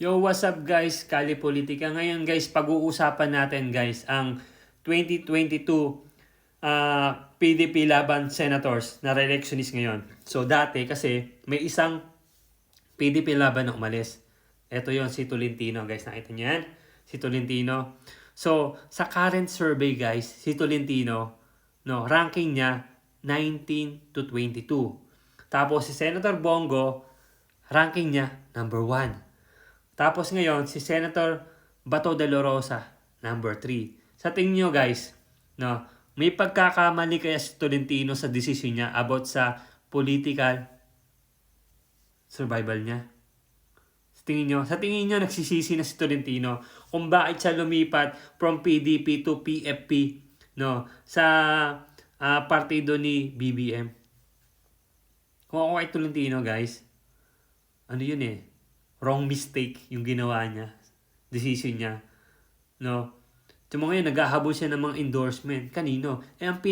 Yo, what's up guys? Kali Politika. Ngayon guys, pag-uusapan natin guys ang 2022 PDP laban senators na re-electionist ngayon. So dati kasi may isang PDP laban na umalis. Ito yon si Tolentino guys. Nakita niyo yan? Si Tolentino. So sa current survey guys, si Tolentino, no, ranking niya 19 to 22. Tapos si Senator Bongo, ranking niya number 1. Tapos ngayon, si Senator Bato de la Rosa, number 3. Sa tingin nyo guys, no, may pagkakamali kaya si Tolentino sa decision niya about sa political survival niya? Sa tingin nyo nagsisisi na si Tolentino kung bakit siya lumipat from PDP to PFP, no, sa partido ni BBM? Kung ako kay Tolentino guys, ano yun wrong mistake yung ginawa niya, decision niya, no? So ngayon, naghahabol siya ng mga endorsement. Kanino? Ang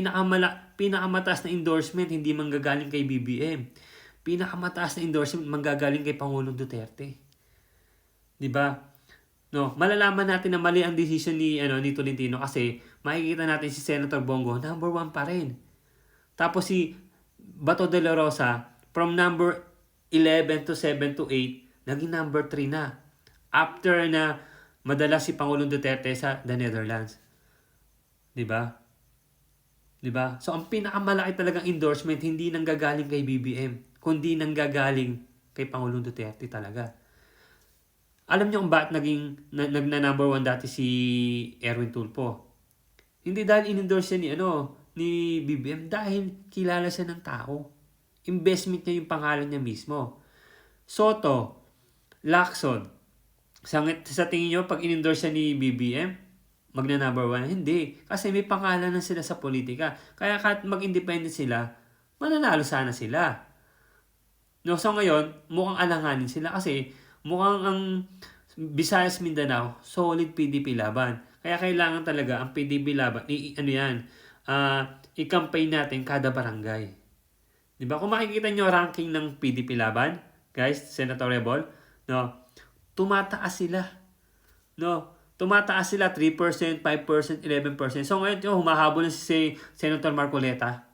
pinakamataas na endorsement, hindi manggagaling kay BBM. Pinakamataas na endorsement, manggagaling kay Pangulong Duterte. Diba? No, malalaman natin na mali ang decision ni Tolentino kasi makikita natin si Senator Bongo, number 1 pa rin. Tapos si Bato de la Rosa, from number 11 to 7 to 8, naging number 3 na. After na madala si Pangulong Duterte sa the Netherlands. Diba? Diba? So, ang pinakamalaki talagang endorsement, hindi nanggagaling kay BBM, kundi nanggagaling kay Pangulong Duterte talaga. Alam niyo kung bakit naging number 1 dati si Erwin Tulfo? Hindi dahil in-endorse siya ni BBM, dahil kilala siya ng tao. Investment niya yung pangalan niya mismo. Soto, Lacson, sa tingin nyo, pag in-endorse siya ni BBM, magna-number 1? Hindi. Kasi may pangalan na sila sa politika. Kaya kahit mag-independent sila, mananalo sana sila. No, so ngayon, mukhang alanganin sila kasi mukhang ang Visayas Mindanao, solid PDP laban. Kaya kailangan talaga ang PDP laban, i-campaign natin kada barangay. Diba? Kung makikita nyo ranking ng PDP laban, guys, senatorable, no, tumataas sila. No, tumataas sila 3%, 5%, 11%. So ngayon, humahabol na si Senator Marcoleta.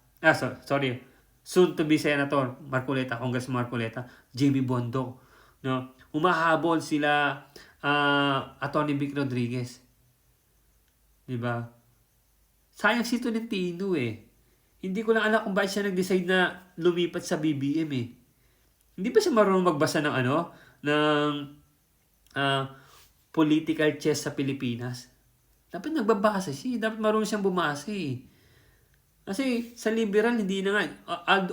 Sorry. Soon to be Senator Marcoleta, Congressman Marcoleta, JB Bondo. No, humahabol sila Atty. Vic Rodriguez. 'Di ba? Sayang si Tolentino Hindi ko lang alam kung bakit siya nag-decide na lumipat sa BBM Hindi ba siya marunong magbasa ng ng political chess sa Pilipinas? Dapat nagbabasa siya. Dapat marunong siyang bumasa Kasi sa liberal, hindi na nga.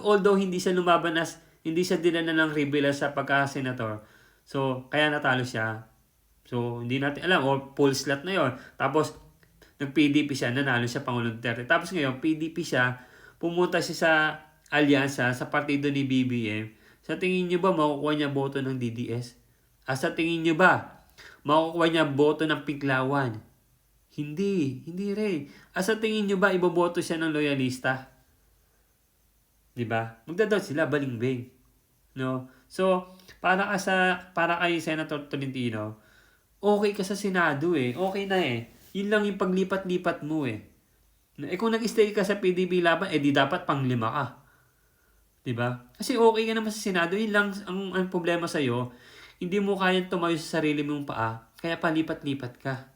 Although hindi siya lumaban hindi siya dinala ng rebel sa pagka-senator. So, kaya natalo siya. So, hindi natin alam. O, full slot na yon. Tapos, nag-PDP siya, nanalo siya Pangulong Duterte. Tapos ngayon, PDP siya, pumunta siya sa alyansa, sa partido ni BBM. Sa tingin niyo ba, makukuha niya boto ng DDS? Sa tingin niyo ba, makukuha niya boto ng Piklawan? Hindi rin. Sa tingin niyo ba, iboboto siya ng loyalista? Diba? Magdadoubt sila, balingbing. No? So, para kay Senator Tolentino, okay ka sa Senado Okay na Yun lang yung paglipat-lipat mo kung nag-stay ka sa PDP laban, di dapat pang-5 ka. Diba? Kasi okay ka naman sa Senado, yun lang ang problema sa'yo, hindi mo kayang tumayo sa sarili mong paa, kaya palipat-lipat ka.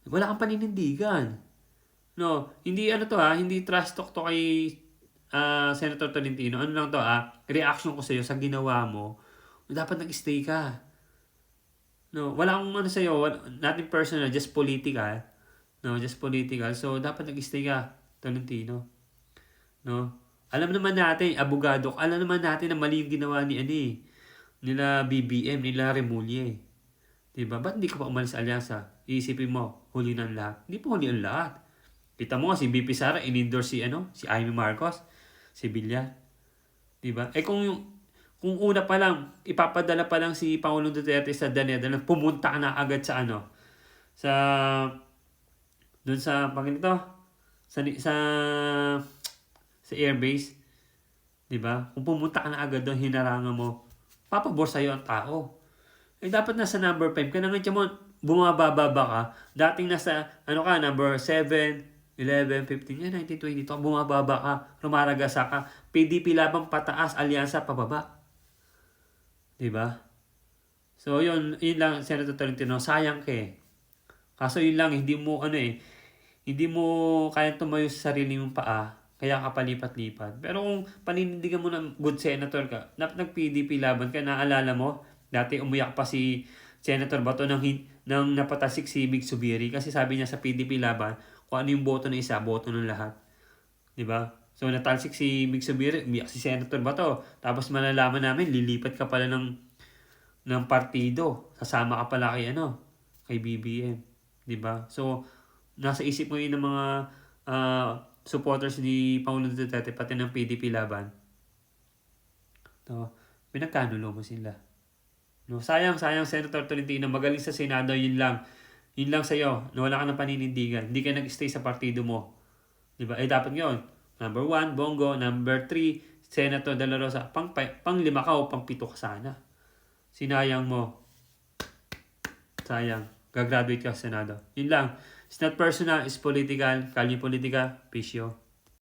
Wala kang paninindigan. No, hindi hindi trash talk to kay Senator Tolentino. Ano lang to reaction ko sa'yo sa ginawa mo. Dapat nag-stay ka. No, wala akong sa'yo, nothing personal, just political. No, just political. So, dapat nag-stay ka, Tolentino. No? Alam naman natin, abogado, alam naman natin na mali yung ginawa nila BBM, nila Remulla Diba? Ba't hindi ka pa umalis sa alyansa? Iisipin mo, huli ng lahat. Hindi pa huli ang lahat. Kita mo si BP Sara, in-endorse si Amy Marcos, si Villar. Diba? Kung una pa lang, ipapadala pa lang si Pangulong Duterte sa Daneda, pumunta ka na agad sa doon sa sa airbase, 'di ba? Kung pumunta ka na agad doon, hinarangan mo, papabor sa'yo ang tao. Eh, dapat nasa number 5 ka na ngayon mo, bumababa ka. Dating nasa, ano ka, number 7, 11, 15, yan, 19, 22, bumababa ka, rumaragasa ka. PDP labang pataas, alyansa pababa. Diba? So, yun lang, Senator Tolentino, sayang ka eh. Kaso yun lang, hindi mo kayang tumayo sa sarili mong paa, kaya ka palipat-lipat. Pero kung paninindigan mo ng good senator ka, nag-PDP laban ka, naalala mo, dati umiyak pa si Senator Bato nang napatasik si Mig Subiri kasi sabi niya sa PDP laban, kung ano yung boto ng isa, boto ng lahat. 'Di ba? So natalsik si Mig Subiri, umiyak si Senator Bato. Tapos malalaman namin, lilipat ka pala ng partido. Sasama ka pala kay BBM. 'Di ba? So nasa isip mo yun ng mga supporters ni Pangulong Duterte pati ng PDP laban. No, pinagkanulo mo sila. No, sayang Senator Tolentino, magaling sa Senado, yun lang. Yun lang sa'yo, na wala ka ng paninindigan. Hindi ka nag-stay sa partido mo. 'Di ba? Eh dapat ngayon, number 1, Bongo, number 3, Senator De La Rosa, pang 5 ka o pang 7 ka sana. Sinayang mo. Sayang. Gagraduate ka sa Senado. Yun lang. It's not personal, it's political. Kalye politika, pisyo.